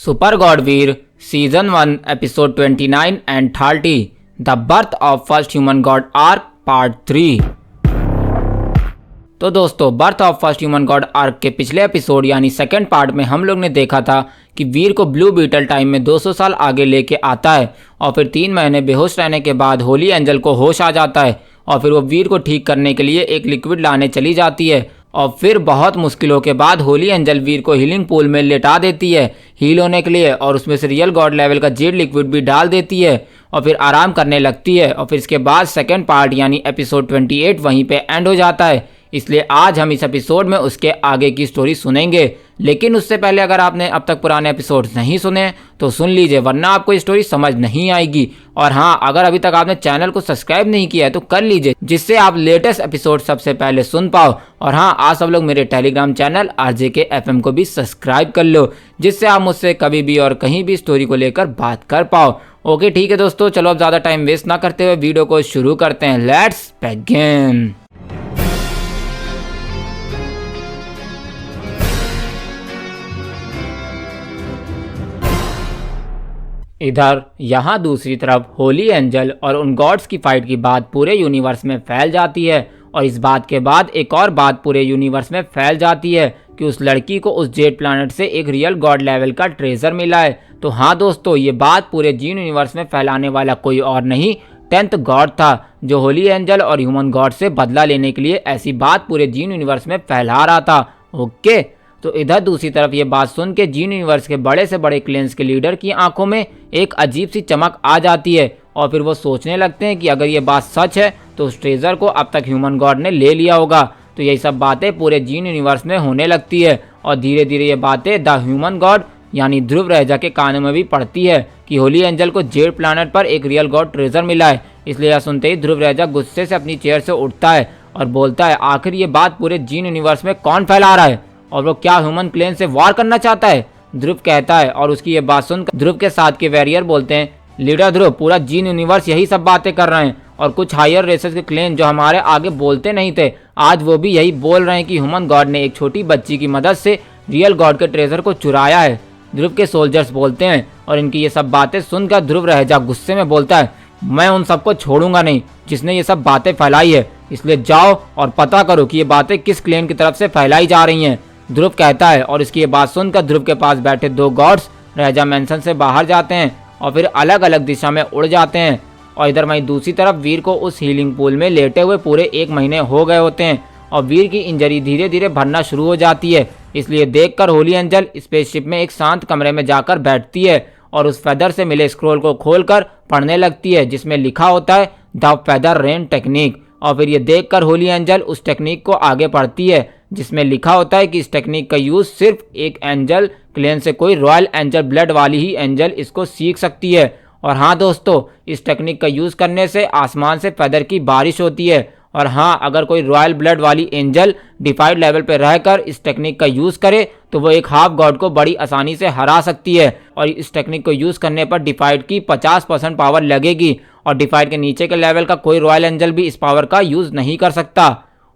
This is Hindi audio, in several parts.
सुपर गॉडवीर season 1 episode 29 and 30 the birth of first human god arc part 3। तो दोस्तों, birth of first human god arc के पिछले एपिसोड यानी सेकंड पार्ट में हम लोग ने देखा था कि वीर को ब्लू बीटल टाइम में 200 साल आगे लेके आता है और फिर 3 महीने बेहोश रहने के बाद होली एंजल को होश आ जाता है और फिर वो वीर को ठीक करने के लिए एक लिक्विड लाने चली जाती है और फिर बहुत मुश्किलों के बाद होली एंजल वीर को हीलिंग पूल में लेटा देती है हील होने के लिए और उसमें से रियल गॉड लेवल का जेड लिक्विड भी डाल देती है और फिर आराम करने लगती है। और फिर इसके बाद सेकंड पार्ट यानी एपिसोड 28 वहीं पे एंड हो जाता है। इसलिए आज हम इस एपिसोड में उसके आगे की स्टोरी सुनेंगे, लेकिन उससे पहले अगर आपने अब तक पुराने एपिसोड नहीं सुने तो सुन लीजिए, वरना आपको स्टोरी समझ नहीं आएगी। और हाँ, अगर अभी तक आपने चैनल को सब्सक्राइब नहीं किया है तो कर लीजिए, जिससे आप लेटेस्ट एपिसोड सबसे पहले सुन पाओ। और हाँ, आप सब लोग मेरे टेलीग्राम चैनल RJK FM को भी सब्सक्राइब कर लो, जिससे आप मुझसे कभी भी और कहीं भी स्टोरी को लेकर बात कर पाओ। ओके ठीक है दोस्तों, चलो अब ज़्यादा टाइम वेस्ट ना करते हुए वीडियो को शुरू करते हैं। Let's begin. इधर यहाँ दूसरी तरफ होली एंजल और उन गॉड्स की फाइट की बात पूरे यूनिवर्स में फैल जाती है और इस बात के बाद एक और बात पूरे यूनिवर्स में फैल जाती है कि उस लड़की को उस जेड प्लैनेट से एक रियल गॉड लेवल का ट्रेजर मिला है। तो हाँ दोस्तों, ये बात पूरे जीन यूनिवर्स में फैलाने वाला कोई और नहीं 10th गॉड था, जो होली एंजल और ह्यूमन गॉड से बदला लेने के लिए ऐसी बात पूरे जीन यूनिवर्स में फैला रहा था। ओके, तो इधर दूसरी तरफ ये बात सुन के जीन यूनिवर्स के बड़े से बड़े क्लेंस के लीडर की आंखों में एक अजीब सी चमक आ जाती है और फिर वो सोचने लगते हैं कि अगर ये बात सच है तो उस ट्रेजर को अब तक ह्यूमन गॉड ने ले लिया होगा। तो यही सब बातें पूरे जीन यूनिवर्स में होने लगती है और धीरे धीरे ये बातें द ह्यूमन गॉड यानी ध्रुव रहजा के कानों में भी पड़ती है कि होली एंजल को जेड प्लैनेट पर एक रियल गॉड ट्रेजर मिला है। इसलिए यह सुनते ही ध्रुव रहजा गुस्से से अपनी चेयर से उठता है और बोलता है, आखिर ये बात पूरे जीन यूनिवर्स में कौन फैला रहा है और वो क्या ह्यूमन क्लेन से वार करना चाहता है? ध्रुव कहता है और उसकी ये बात सुनकर ध्रुव के साथ के वैरियर बोलते हैं, लीडर ध्रुव, पूरा जीन यूनिवर्स यही सब बातें कर रहे हैं और कुछ हायर रेसेस के क्लेन जो हमारे आगे बोलते नहीं थे, आज वो भी यही बोल रहे हैं कि ह्यूमन गॉड ने एक छोटी बच्ची की मदद से रियल गॉड के ट्रेजर को चुराया है। ध्रुव के सोल्जर्स बोलते हैं और इनकी ये सब बातें सुनकर ध्रुव रहजा गुस्से में बोलता है, मैं उन सबको छोड़ूंगा नहीं जिसने ये सब बातें फैलाई है, इसलिए जाओ और पता करो कि ये बातें किस क्लेन की तरफ से फैलाई जा रही हैं। ध्रुव कहता है और इसकी ये बात सुनकर ध्रुव के पास बैठे 2 गॉड्स रहजा मैंसन से बाहर जाते हैं और फिर अलग अलग दिशा में उड़ जाते हैं। और इधर वहीं दूसरी तरफ वीर को उस हीलिंग पूल में लेटे हुए पूरे 1 महीने हो गए होते हैं और वीर की इंजरी धीरे धीरे भरना शुरू हो जाती है। इसलिए देखकर होली एंजल स्पेसशिप में एक शांत कमरे में जाकर बैठती है और उस फेदर से मिले स्क्रोल को खोलकर पढ़ने लगती है, जिसमें लिखा होता है द फेदर रेन टेक्निक। और फिर ये देखकर होली एंजल उस टेक्निक को आगे पढ़ती है, जिसमें लिखा होता है कि इस टेक्निक का यूज सिर्फ एक एंजल क्लेन से कोई रॉयल एंजल ब्लड वाली ही एंजल इसको सीख सकती है। और हाँ दोस्तों, इस टेक्निक का यूज करने से आसमान से फेदर की बारिश होती है। और हाँ, अगर कोई रॉयल ब्लड वाली एंजल डिफाइड लेवल पर रहकर इस टेक्निक का यूज करे तो वो एक हाफ गॉड को बड़ी आसानी से हरा सकती है। और इस टेक्निक को यूज करने पर डिफाइड की 50% पावर लगेगी और डिफाइड के नीचे के लेवल का कोई रॉयल एंजल भी इस पावर का यूज नहीं कर सकता।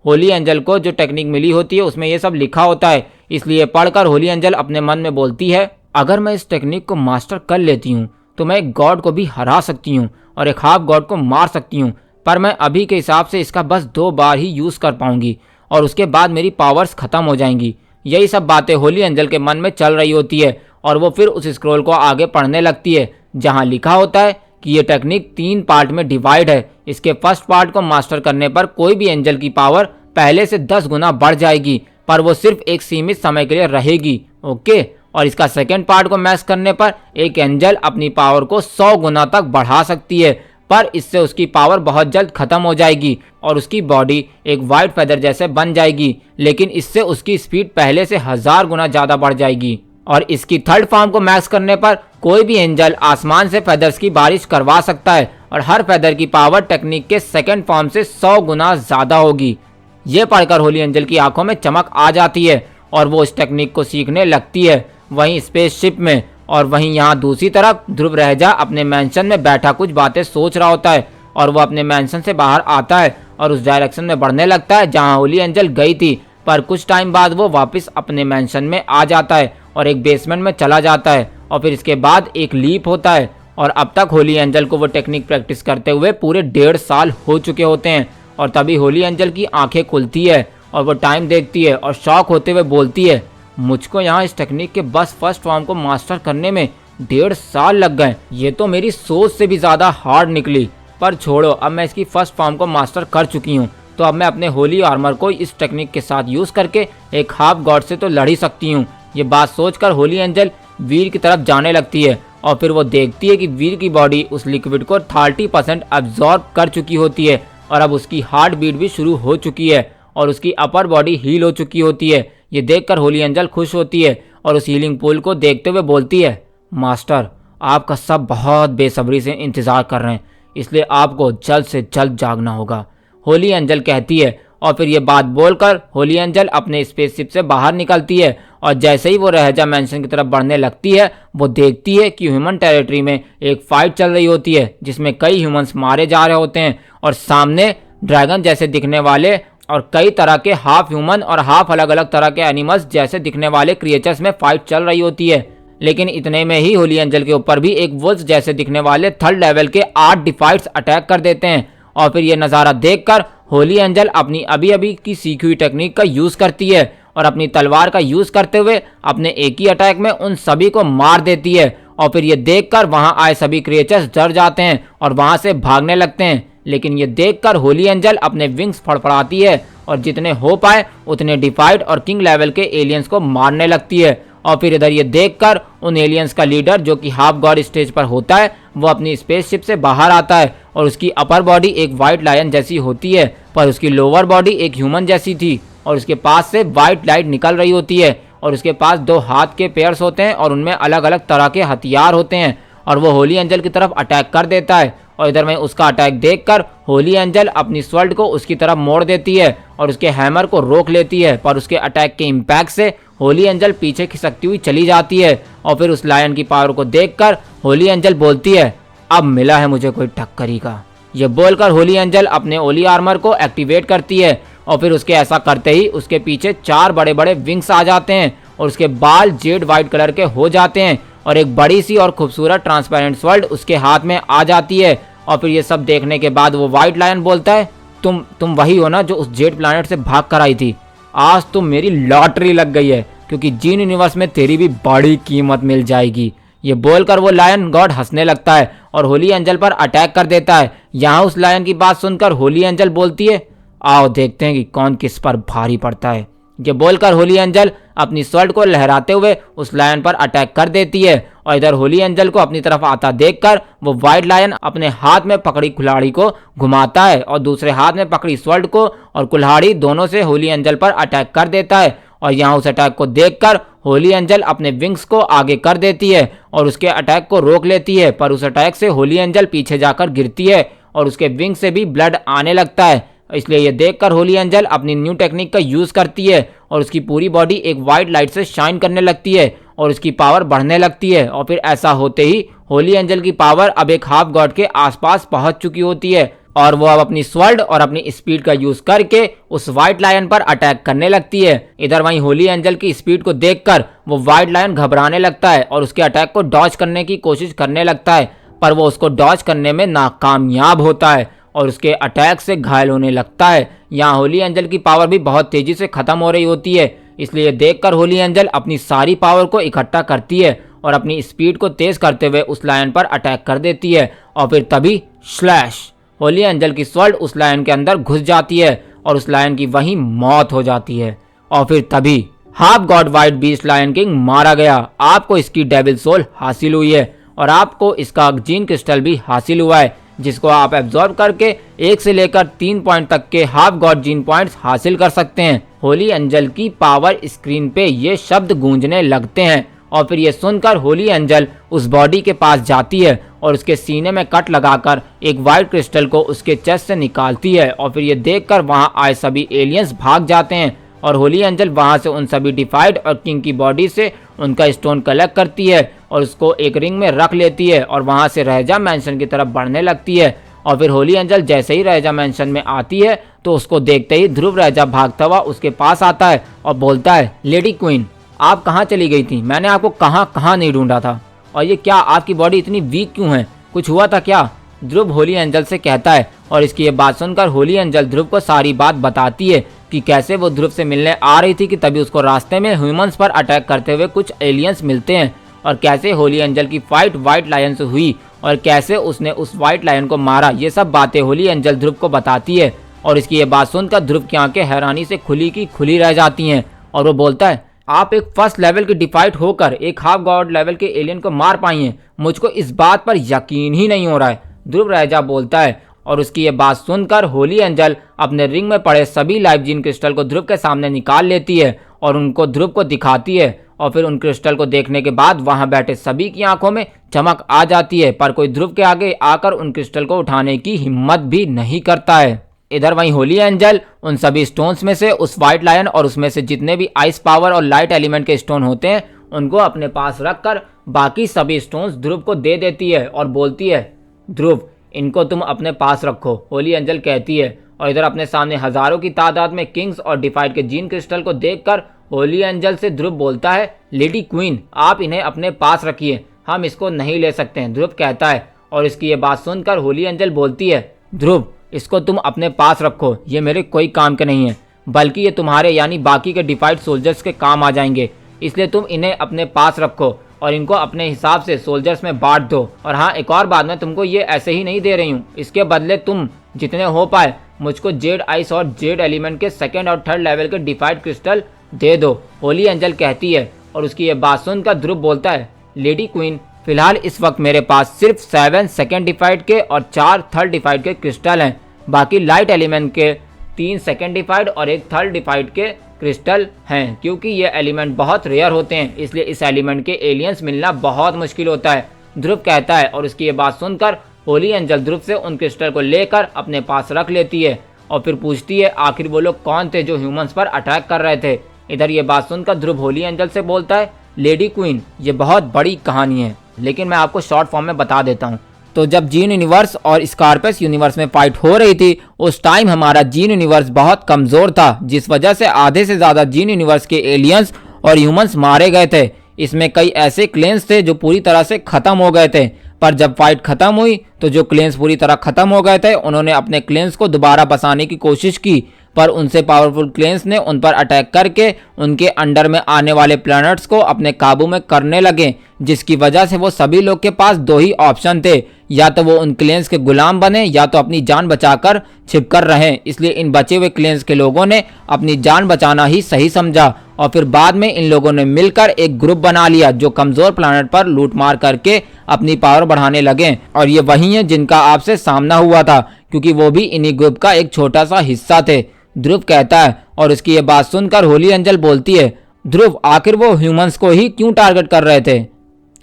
होली एंजल को जो टेक्निक मिली होती है उसमें ये सब लिखा होता है, इसलिए पढ़कर होली एंजल अपने मन में बोलती है, अगर मैं इस टेक्निक को मास्टर कर लेती हूँ तो मैं एक गॉड को भी हरा सकती हूँ और एक हाफ गॉड को मार सकती हूँ, पर मैं अभी के हिसाब से इसका बस 2 बार ही यूज़ कर पाऊंगी और उसके बाद मेरी पावर्स ख़त्म हो जाएंगी। यही सब बातें होली एंजल के मन में चल रही होती है और वो फिर उस स्क्रॉल को आगे पढ़ने लगती है, जहाँ लिखा होता है कि ये टेक्निक 3 पार्ट में डिवाइड है। इसके फर्स्ट पार्ट को मास्टर करने पर कोई भी एंजल की पावर पहले से 10 गुना बढ़ जाएगी, पर वो सिर्फ एक सीमित समय के लिए रहेगी। ओके, और इसका सेकेंड पार्ट को मैच करने पर एक एंजल अपनी पावर को 100 गुना तक बढ़ा सकती है, पर इससे उसकी पावर बहुत जल्द खत्म हो जाएगी और उसकी बॉडी एक वाइट फेदर जैसे बन जाएगी, लेकिन इससे उसकी स्पीड पहले से 1000 गुना ज़्यादा बढ़ जाएगी। और इसकी थर्ड फॉर्म को मैक्स करने पर कोई भी एंजल आसमान से फेदर्स की बारिश करवा सकता है और हर फेदर की पावर टेक्निक के सेकेंड फॉर्म से 100 गुना ज़्यादा होगी। ये पढ़कर होली एंजल की आंखों में चमक आ जाती है और वो इस टेक्निक को सीखने लगती है वहीं स्पेसशिप में। और वहीं यहाँ दूसरी तरफ ध्रुव रहजा अपने मैंशन में बैठा कुछ बातें सोच रहा होता है और वो अपने मैंशन से बाहर आता है और उस डायरेक्शन में बढ़ने लगता है जहाँ होली एंजल गई थी, पर कुछ टाइम बाद वो वापस अपने मैंशन में आ जाता है और एक बेसमेंट में चला जाता है और फिर इसके बाद एक लीप होता है और अब तक होली एंजल को वो टेक्निक प्रैक्टिस करते हुए पूरे 1.5 साल हो चुके होते हैं। और तभी होली एंजल की आंखें खुलती है और वो टाइम देखती है और शॉक होते हुए बोलती है, मुझको यहाँ इस टेक्निक के बस फर्स्ट फॉर्म को मास्टर करने में 1.5 साल लग गए। ये तो मेरी सोच से भी ज़्यादा हार्ड निकली। पर छोड़ो, अब मैं इसकी फर्स्ट फॉर्म को मास्टर कर चुकी हूँ, तो अब मैं अपने होली आर्मर को इस टेक्निक के साथ यूज़ करके एक हाफ गॉड से तो लड़ ही सकती हूँ। ये बात सोचकर होली एंजल वीर की तरफ जाने लगती है और फिर वो देखती है कि वीर की बॉडी उस लिक्विड को 30% अब्जॉर्ब कर चुकी होती है और अब उसकी हार्ट बीट भी शुरू हो चुकी है और उसकी अपर बॉडी हील हो चुकी होती है। ये देखकर होली एंजल खुश होती है और उस हीलिंग पूल को देखते हुए बोलती है, मास्टर, आपका सब बहुत बेसब्री से इंतज़ार कर रहे हैं, इसलिए आपको जल्द से जल्द जागना होगा, होली एंजल कहती है। और फिर ये बात बोलकर होली एंजल अपने स्पेसशिप से बाहर निकलती है और जैसे ही वो रहजा मैंशन की तरफ बढ़ने लगती है, वो देखती है कि ह्यूमन टेरिटरी में एक फाइट चल रही होती है जिसमें कई ह्यूमंस मारे जा रहे होते हैं और सामने ड्रैगन जैसे दिखने वाले और कई तरह के हाफ ह्यूमन और हाफ अलग अलग तरह के एनिमल्स जैसे दिखने वाले क्रिएचर्स में फाइट चल रही होती है। लेकिन इतने में ही होली एंजल के ऊपर भी एक वुल्फ जैसे दिखने वाले 3rd लेवल के 8 डिफाइट्स अटैक कर देते हैं। और फिर ये नज़ारा देखकर होली एंजल अपनी अभी अभी की सीखी हुई टेक्निक का यूज़ करती है और अपनी तलवार का यूज़ करते हुए अपने एक ही अटैक में उन सभी को मार देती है। और फिर ये देखकर वहां आए सभी क्रिएचर्स डर जाते हैं और वहां से भागने लगते हैं। लेकिन ये देखकर होली एंजल अपने विंग्स फड़फड़ाती है और जितने हो पाए उतने डिफाइट और किंग लेवल के एलियंस को मारने लगती है। और फिर इधर ये देखकर उन एलियंस का लीडर जो कि हाफ गॉड स्टेज पर होता है, वो अपनी स्पेसशिप से बाहर आता है और उसकी अपर बॉडी एक वाइट लायन जैसी होती है पर उसकी लोअर बॉडी एक ह्यूमन जैसी थी और उसके पास से वाइट लाइट निकल रही होती है और उसके पास 2 हाथ के पेयर्स होते हैं और उनमें अलग अलग तरह के हथियार होते हैं और वो होली एंजल की तरफ अटैक कर देता है। और इधर में उसका अटैक देखकर होली एंजल अपनी स्वर्ड को उसकी तरफ मोड़ देती है और उसके हैमर को रोक लेती है, पर उसके अटैक के इम्पैक्ट से होली एंजल पीछे खिसकती हुई चली जाती है। और फिर उस लायन की पावर को देखकर होली एंजल बोलती है, अब मिला है मुझे कोई टक्करी का। ये बोलकर होली एंजल अपने होली आर्मर को एक्टिवेट करती है और फिर उसके ऐसा करते ही उसके पीछे 4 बड़े बड़े विंग्स आ जाते हैं और उसके बाल जेड वाइट कलर के हो जाते हैं और एक बड़ी सी और खूबसूरत ट्रांसपेरेंट स्वर्ड उसके हाथ में आ जाती है। और फिर ये सब देखने के बाद वो व्हाइट लायन बोलता है, तुम वही हो ना जो उस जेड प्लैनेट से भाग कर आई थी, आज तो मेरी लॉटरी लग गई है क्योंकि जीन यूनिवर्स में तेरी भी बड़ी कीमत मिल जाएगी। ये बोलकर वो लायन गॉड हंसने लगता है और होली एंजल पर अटैक कर देता है। यहाँ उस लायन की बात सुनकर होली एंजल बोलती है, आओ देखते हैं कि कौन किस पर भारी पड़ता है। ये बोलकर होली एंजल अपनी स्वर्ड को लहराते हुए उस लायन पर अटैक कर देती है और इधर होली एंजल को अपनी तरफ आता देखकर वो व्हाइट लायन अपने हाथ में पकड़ी कुल्हाड़ी को घुमाता है और दूसरे हाथ में पकड़ी स्वर्ड को और कुल्हाड़ी दोनों से होली एंजल पर अटैक कर देता है। और यहाँ उस अटैक को देखकर होली एंजल अपने विंग्स को आगे कर देती है और उसके अटैक को रोक लेती है, पर उस अटैक से होली एंजल पीछे जाकर गिरती है और उसके विंग से भी ब्लड आने लगता है। इसलिए ये देखकर होली एंजल अपनी न्यू टेक्निक का यूज करती है और उसकी पूरी बॉडी एक वाइट लाइट से शाइन करने लगती है और उसकी पावर बढ़ने लगती है। और फिर ऐसा होते ही होली एंजल की पावर अब एक हाफ गॉड के आसपास पहुंच चुकी होती है और वो अब अपनी स्वर्ड और अपनी स्पीड का यूज करके उस व्हाइट लायन पर अटैक करने लगती है। इधर वहीं होली एंजल की स्पीड को देखकर वो व्हाइट लायन घबराने लगता है और उसके अटैक को डॉज करने की कोशिश करने लगता है, पर वो उसको डॉज करने में नाकामयाब होता है और उसके अटैक से घायल होने लगता है। यहाँ होली एंजल की पावर भी बहुत तेजी से खत्म हो रही होती है, इसलिए देखकर होली एंजल अपनी सारी पावर को इकट्ठा करती है और अपनी स्पीड को तेज करते हुए उस लायन पर अटैक कर देती है। और फिर तभी स्लैश, होली एंजल की स्वर्ड उस लायन के अंदर घुस जाती है और उस लायन की वहीं मौत हो जाती है। और फिर तभी half god white beast lion king मारा गया। आपको इसकी डेविल सोल हासिल हुई है और आपको इसका जीन क्रिस्टल भी हासिल हुआ है, जिसको आप एब्जॉर्ब करके 1 से लेकर 3 पॉइंट तक के हाफ गॉड जीन पॉइंट्स हासिल कर सकते हैं। होली एंजल की पावर स्क्रीन पे ये शब्द गूंजने लगते हैं और फिर ये सुनकर होली एंजल उस बॉडी के पास जाती है और उसके सीने में कट लगाकर एक वाइट क्रिस्टल को उसके चेस्ट से निकालती है। और फिर ये देखकर वहां आए सभी एलियंस भाग जाते हैं और होली एंजल वहां से उन सभी डिफाइड और किंग की बॉडी से उनका स्टोन कलेक्ट करती है और उसको एक रिंग में रख लेती है और वहां से रहजा मैंशन की तरफ बढ़ने लगती है। और फिर होली एंजल जैसे ही रहजा मैंशन में आती है तो उसको देखते ही ध्रुव रहजा भागता हुआ उसके पास आता है और बोलता है, लेडी क्वीन, आप कहाँ चली गई थी? मैंने आपको कहाँ कहाँ नहीं ढूंढा था। और ये क्या आपकी बॉडी इतनी वीक क्यों है, कुछ हुआ था क्या? ध्रुव होली एंजल से कहता है और इसकी ये बात सुनकर होली एंजल ध्रुव को सारी बात बताती है कि कैसे वो ध्रुव से मिलने आ रही थी कि तभी उसको रास्ते में ह्यूमंस पर अटैक करते हुए कुछ एलियंस मिलते हैं और कैसे होली एंजल की फाइट व्हाइट लायन से हुई और कैसे उसने उस व्हाइट लायन को मारा। ये सब बातें होली एंजल ध्रुव को बताती है और इसकी ये बात सुनकर ध्रुव की आंखें हैरानी से खुली की खुली रह जाती हैं और वो बोलता है, आप एक फर्स्ट लेवल की डिफाइट होकर एक हाफ गॉड लेवल के एलियन को मार पाई हैं, मुझको इस बात पर यकीन ही नहीं हो रहा है। ध्रुव राजा बोलता है और उसकी ये बात सुनकर होली एंजल अपने रिंग में पड़े सभी लाइफ जीन क्रिस्टल को ध्रुव के सामने निकाल लेती है और उनको ध्रुव को दिखाती है और फिर उन क्रिस्टल को देखने के बाद वहां बैठे सभी की आंखों में चमक आ जाती है, पर कोई ध्रुव के आगे आकर उन क्रिस्टल को उठाने की हिम्मत भी नहीं करता है। इधर वहीं होली एंजल उन सभी स्टोन्स में से उस व्हाइट लायन और उसमें से जितने भी आइस पावर और लाइट एलिमेंट के स्टोन होते हैं उनको अपने पास रखकर बाकी सभी स्टोन्स ध्रुव को दे देती है और बोलती है, ध्रुव इनको तुम अपने पास रखो। होली एंजल कहती है और इधर अपने सामने हजारों की तादाद में किंग्स और डिफाइट के जीन क्रिस्टल को देखकर होली एंजल से ध्रुव बोलता है, लेडी क्वीन आप इन्हें अपने पास रखिए, हम इसको नहीं ले सकते हैं। ध्रुव कहता है और इसकी ये बात सुनकर होली एंजल बोलती है, ध्रुव इसको तुम अपने पास रखो, ये मेरे कोई काम के नहीं है, बल्कि ये तुम्हारे यानी बाकी के डिफाइट सोल्जर्स के काम आ जाएंगे, इसलिए तुम इन्हें अपने पास रखो और इनको अपने हिसाब से सोल्जर्स में बांट दो। और हाँ, एक और बात, मैं तुमको ये ऐसे ही नहीं दे रही हूँ, इसके बदले तुम जितने हो पाए मुझको जेड आइस और जेड एलिमेंट के सेकंड और थर्ड लेवल के डिफाइट क्रिस्टल दे दो। होली एंजल कहती है और उसकी ये बात सुनकर ध्रुव बोलता है, लेडी क्वीन फिलहाल इस वक्त मेरे पास सिर्फ 7 सेकंड डिफाइट के और 4 थर्ड डिफाइट के क्रिस्टल हैं, बाकी लाइट एलिमेंट के 3 सेकंड डिफाइट और 1 थर्ड डिफाइट के क्रिस्टल हैं, क्योंकि ये एलिमेंट बहुत रेयर होते हैं इसलिए इस एलिमेंट के एलियंस मिलना बहुत मुश्किल होता है। ध्रुव कहता है और उसकी ये बात सुनकर होली एंजल ध्रुव से उन क्रिस्टल को लेकर अपने पास रख लेती है और फिर पूछती है आखिर वो लोग कौन थे जो ह्यूमंस पर अटैक कर रहे थे। इधर ये बात सुनकर ध्रुव होली एंजल से बोलता है, लेडी क्वीन ये बहुत बड़ी कहानी है, लेकिन मैं आपको शॉर्ट फॉर्म में बता देता हूँ। तो जब जीन यूनिवर्स और स्कॉर्पियस यूनिवर्स में फाइट हो रही थी उस टाइम हमारा जीन यूनिवर्स बहुत कमजोर था, जिस वजह से आधे से ज्यादा जीन यूनिवर्स के एलियंस और ह्यूमंस मारे गए थे। इसमें कई ऐसे क्लेन्स थे जो पूरी तरह से खत्म हो गए थे, पर जब फाइट खत्म हुई तो जो क्लेन्स पूरी तरह खत्म हो गए थे उन्होंने अपने क्लेन्स को दोबारा बसाने की कोशिश की, पर उनसे पावरफुल क्लेन्स ने उन पर अटैक करके उनके अंडर में आने वाले प्लैनेट्स को अपने काबू में करने लगे, जिसकी वजह से वो सभी लोग के पास 2 ही ऑप्शन थे, या तो वो उन क्लेन्स के गुलाम बने या तो अपनी जान बचाकर छिपकर रहें। इसलिए इन बचे हुए क्लेन्स के लोगों ने अपनी जान बचाना ही सही समझा और फिर बाद में इन लोगों ने मिलकर एक ग्रुप बना लिया जो कमजोर प्लैनेट पर लूटमार करके अपनी पावर बढ़ाने लगे। और ये वही है जिनका आपसे सामना हुआ था, क्योंकि वो भी इन्हीं ग्रुप का एक छोटा सा हिस्सा थे। ध्रुव कहता है और उसकी ये बात सुनकर होली एंजल बोलती है, ध्रुव आखिर वो ह्यूमंस को ही क्यों टारगेट कर रहे थे?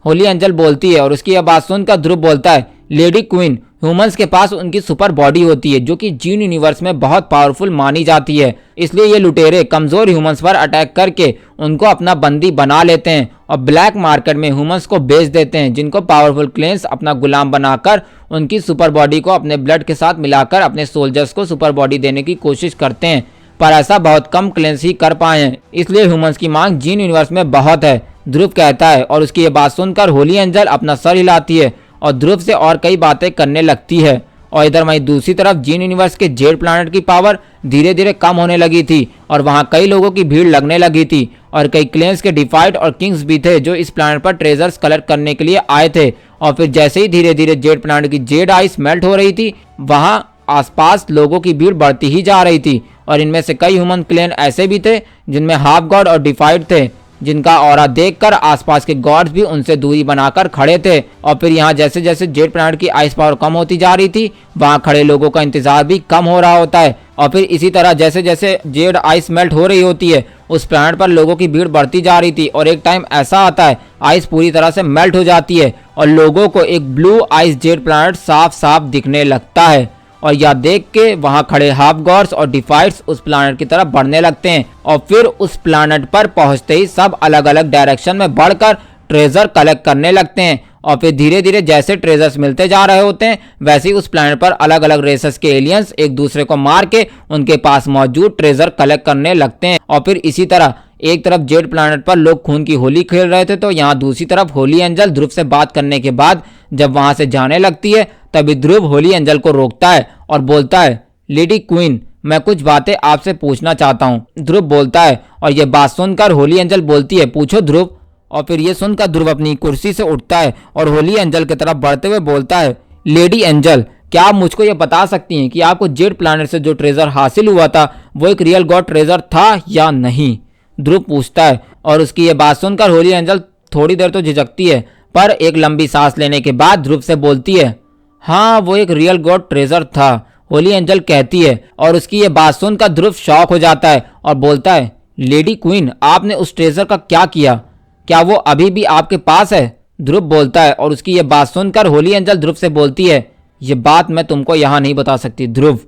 होली एंजल बोलती है और उसकी यह बात सुनकर ध्रुव बोलता है, लेडी क्वीन ह्यूमंस के पास उनकी सुपर बॉडी होती है जो कि जीन यूनिवर्स में बहुत पावरफुल मानी जाती है, इसलिए ये लुटेरे कमजोर ह्यूमंस पर अटैक करके उनको अपना बंदी बना लेते हैं और ब्लैक मार्केट में ह्यूमंस को बेच देते हैं, जिनको पावरफुल क्लेन्स अपना गुलाम बनाकर उनकी सुपर बॉडी को अपने ब्लड के साथ मिलाकर अपने सोल्जर्स को सुपर बॉडी देने की कोशिश करते हैं, पर ऐसा बहुत कम क्लेन्स ही कर पाए हैं, इसलिए ह्यूमंस की मांग जीन यूनिवर्स में बहुत है। ध्रुव कहता है और उसकी ये बात सुनकर होली एंजल अपना सर हिलाती है और ध्रुव से और कई बातें करने लगती है। और इधर वहीं दूसरी तरफ जीन यूनिवर्स के जेड प्लैनेट की पावर धीरे धीरे कम होने लगी थी और वहां कई लोगों की भीड़ लगने लगी थी और कई क्लेन्स के डिफाइट और किंग्स भी थे जो इस प्लैनेट पर ट्रेजर्स कलेक्ट करने के लिए आए थे। और फिर जैसे ही धीरे धीरे जेड प्लैनेट की जेड आइस मेल्ट हो रही थी वहां आसपास लोगों की भीड़ बढ़ती ही जा रही थी और इनमें से कई ह्यूमन क्लेन ऐसे भी थे जिनमें हाफ गॉड और डिफाइट थे, जिनका ऑरा देखकर आसपास के गॉड्स भी उनसे दूरी बनाकर खड़े थे। और फिर यहाँ जैसे जैसे जेड प्लैनेट की आइस पावर कम होती जा रही थी वहाँ खड़े लोगों का इंतजार भी कम हो रहा होता है। और फिर इसी तरह जैसे जैसे जेड आइस मेल्ट हो रही होती है उस प्लैनेट पर लोगों की भीड़ बढ़ती जा रही थी और एक टाइम ऐसा आता है आइस पूरी तरह से मेल्ट हो जाती है और लोगों को एक ब्लू आइस जेड प्लैनेट साफ साफ दिखने लगता है। और यह देख के वहां खड़े हाफ गॉड्स और डिफाइट्स उस प्लैनेट की तरफ बढ़ने लगते हैं और फिर उस प्लैनेट पर पहुंचते ही सब अलग अलग डायरेक्शन में बढ़कर ट्रेजर कलेक्ट करने लगते हैं और फिर धीरे धीरे जैसे ट्रेजर्स मिलते जा रहे होते हैं वैसे ही उस प्लैनेट पर अलग अलग रेसेस के एलियंस एक दूसरे को मार के उनके पास मौजूद ट्रेजर कलेक्ट करने लगते हैं। और फिर इसी तरह एक तरफ जेड प्लैनेट पर लोग खून की होली खेल रहे थे, तो यहाँ दूसरी तरफ होली एंजल ध्रुव से बात करने के बाद जब वहां से जाने लगती है तभी ध्रुव होली एंजल को रोकता है और बोलता है, लेडी क्वीन, मैं कुछ बातें आपसे पूछना चाहता हूँ। ध्रुव बोलता है और ये बात सुनकर होली एंजल बोलती है, पूछो ध्रुव। और फिर ये सुनकर ध्रुव अपनी कुर्सी से उठता है और होली एंजल की तरफ बढ़ते हुए बोलता है, लेडी एंजल, क्या आप मुझको ये बता सकती हैं कि आपको जेड प्लैनेट से जो ट्रेजर हासिल हुआ था वो एक रियल गॉड ट्रेजर था या नहीं? ध्रुव पूछता है और उसकी ये बात सुनकर होली एंजल थोड़ी देर तो झिझकती है, पर एक लंबी सांस लेने के बाद ध्रुव से बोलती है, हाँ वो एक रियल गॉड ट्रेजर था, होली एंजल कहती है। और उसकी ये बात सुनकर ध्रुव शॉक हो जाता है और बोलता है, लेडी क्वीन, आपने उस ट्रेजर का क्या किया? क्या वो अभी भी आपके पास है? ध्रुव बोलता है और उसकी ये बात सुनकर होली एंजल ध्रुव से बोलती है, ये बात मैं तुमको यहाँ नहीं बता सकती ध्रुव।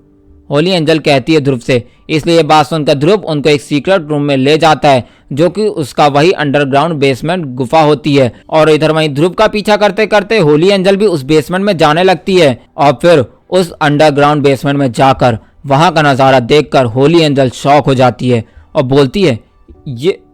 होली एंजल कहती है ध्रुव से। इसलिए ये बात सुनकर ध्रुव उनको एक सीक्रेट रूम में ले जाता है जो कि उसका वही अंडरग्राउंड बेसमेंट गुफा होती है। और इधर वहीं ध्रुव का पीछा करते करते होली एंजल भी उस बेसमेंट में जाने लगती है और फिर उस अंडरग्राउंड बेसमेंट में जाकर वहां का नजारा देखकर होली एंजल शॉक हो जाती है और बोलती है,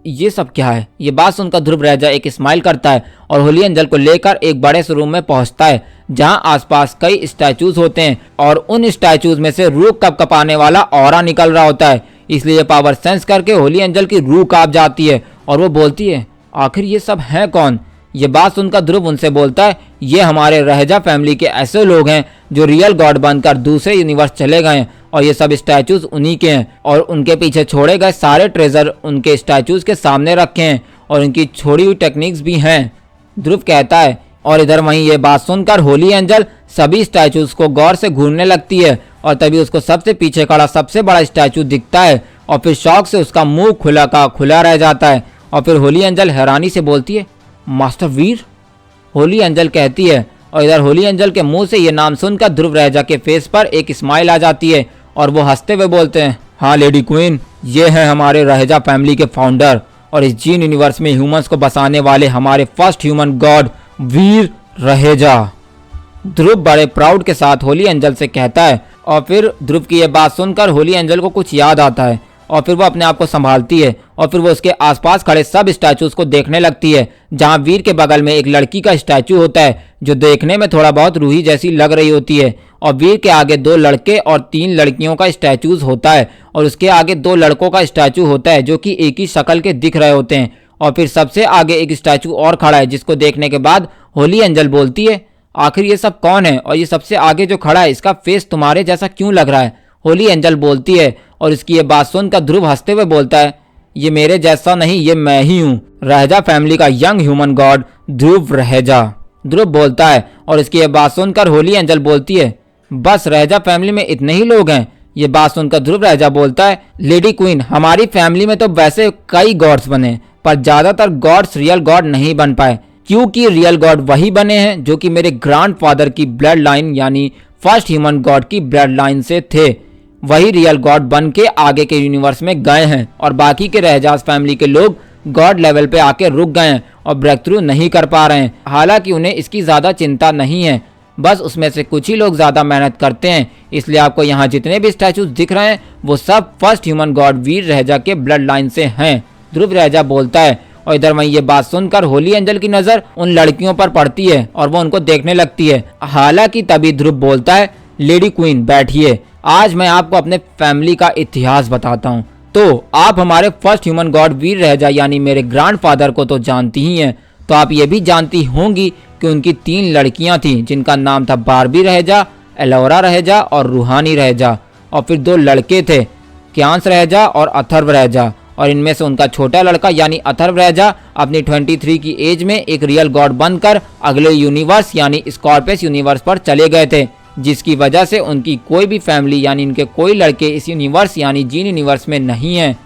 ये सब क्या है? ये बात सुनकर ध्रुव रह एक स्माइल करता है और होली एंजल को लेकर एक बड़े से रूम में पहुंचता है जहां आसपास कई स्टैचूज होते हैं और उन स्टैचूज में से रूह कपकपाने वाला ऑरा निकल रहा होता है। इसलिए पावर सेंस करके होली एंजल की रूह कांप जाती है और वो बोलती है, आखिर ये सब है कौन? ये बात सुनकर ध्रुव उनसे बोलता है, ये हमारे रहजा फैमिली के ऐसे लोग हैं जो रियल गॉड बनकर दूसरे यूनिवर्स चले गए और ये सब स्टैचूज उन्हीं के हैं और उनके पीछे छोड़े गए सारे ट्रेजर उनके स्टैचूज के सामने रखे हैं और उनकी छोड़ी हुई टेक्निक्स भी हैं, ध्रुव कहता है। और इधर वहीं ये बात सुनकर होली एंजल सभी स्टैचूज को गौर से घूरने लगती है और तभी उसको सबसे पीछे खड़ा सबसे बड़ा स्टैचू दिखता है और फिर शौक से उसका मुंह खुला का खुला रह जाता है। और फिर होली एंजल हैरानी से बोलती है, मास्टर वीर? होली एंजल कहती है। और इधर होली एंजल के मुंह से ये नाम सुनकर ध्रुव रहजा के फेस पर एक स्माइल आ जाती है और वो हंसते हुए बोलते हैं, हाँ लेडी क्वीन, ये है हमारे रहजा फैमिली के फाउंडर और इस जीन यूनिवर्स में ह्यूमंस को बसाने वाले हमारे फर्स्ट ह्यूमन गॉड वीर रहेजा। ध्रुव बड़े प्राउड के साथ होली एंजल से कहता है। और फिर ध्रुव की यह बात सुनकर होली एंजल को कुछ याद आता है और फिर वो अपने आप को संभालती है और फिर वो उसके आसपास खड़े सब स्टैचूज को देखने लगती है जहां वीर के बगल में एक लड़की का स्टैचू होता है जो देखने में थोड़ा बहुत रूही जैसी लग रही होती है और वीर के आगे 2 लड़के और 3 लड़कियों का स्टैचूज होता है और उसके आगे 2 लड़कों का स्टैचू होता है जो कि एक ही शक्ल के दिख रहे होते हैं। और फिर सबसे आगे एक स्टैचू और खड़ा है जिसको देखने के बाद होली एंजल बोलती है, आखिर ये सब कौन है और ये सबसे आगे जो खड़ा है इसका फेस तुम्हारे जैसा क्यों लग रहा है? होली एंजल बोलती है। और इसकी ये बात सुनकर ध्रुव हंसते हुए बोलता है, ये मेरे जैसा नहीं, ये मैं ही हूँ, रहजा फैमिली का यंग ह्यूमन गॉड ध्रुव रहेजा। ध्रुव बोलता है। और इसकी ये बात सुनकर होली एंजल बोलती है, बस रहजा फैमिली में इतने ही लोग हैं? ये बात सुनकर ध्रुव रहजा बोलता है, लेडी क्वीन, हमारी फैमिली में तो वैसे कई गॉड्स बने पर ज्यादातर गॉड्स रियल गॉड नहीं बन पाए क्योंकि रियल गॉड वही बने हैं जो कि मेरे ग्रैंडफादर की ब्लड लाइन यानी फर्स्ट ह्यूमन गॉड की ब्लड लाइन से थे। वही रियल गॉड बन के आगे के यूनिवर्स में गए हैं और बाकी के रहजाज फैमिली के लोग गॉड लेवल पे आके रुक गए हैं और ब्रेक थ्रू नहीं कर पा रहे हैं। हालांकि उन्हें इसकी ज्यादा चिंता नहीं है, बस उसमें से कुछ ही लोग ज्यादा मेहनत करते हैं। इसलिए आपको यहाँ जितने भी स्टैचूज दिख रहे हैं वो सब फर्स्ट ह्यूमन गॉड वीर रहजा के ब्लड लाइन से हैं, ध्रुव रहजा बोलता है। और इधर वहीं ये बात सुनकर होली एंजल की नजर उन लड़कियों पर पड़ती है और वो उनको देखने लगती है। हालांकि तभी ध्रुव बोलता है, लेडी क्वीन बैठिए, आज मैं आपको अपने फैमिली का इतिहास बताता हूँ। तो आप हमारे फर्स्ट ह्यूमन गॉड वीर रहेजा यानी मेरे ग्रैंडफादर को तो जानती ही हैं, तो आप ये भी जानती होंगी कि उनकी 3 लड़कियां थीं जिनका नाम था बारबी रहेजा, एलोरा रहेजा और रूहानी रहेजा। और फिर 2 लड़के थे, क्यांस रहेजा और अथर्व रहेजा। और इनमें से उनका छोटा लड़का यानी अथर्व रहेजा अपनी 23 की एज में एक रियल गॉड बनकर अगले यूनिवर्स यानी स्कॉर्पियस यूनिवर्स पर चले गए थे, जिसकी वजह से उनकी कोई भी फैमिली यानी इनके कोई लड़के इस यूनिवर्स यानी जीन यूनिवर्स में नहीं हैं।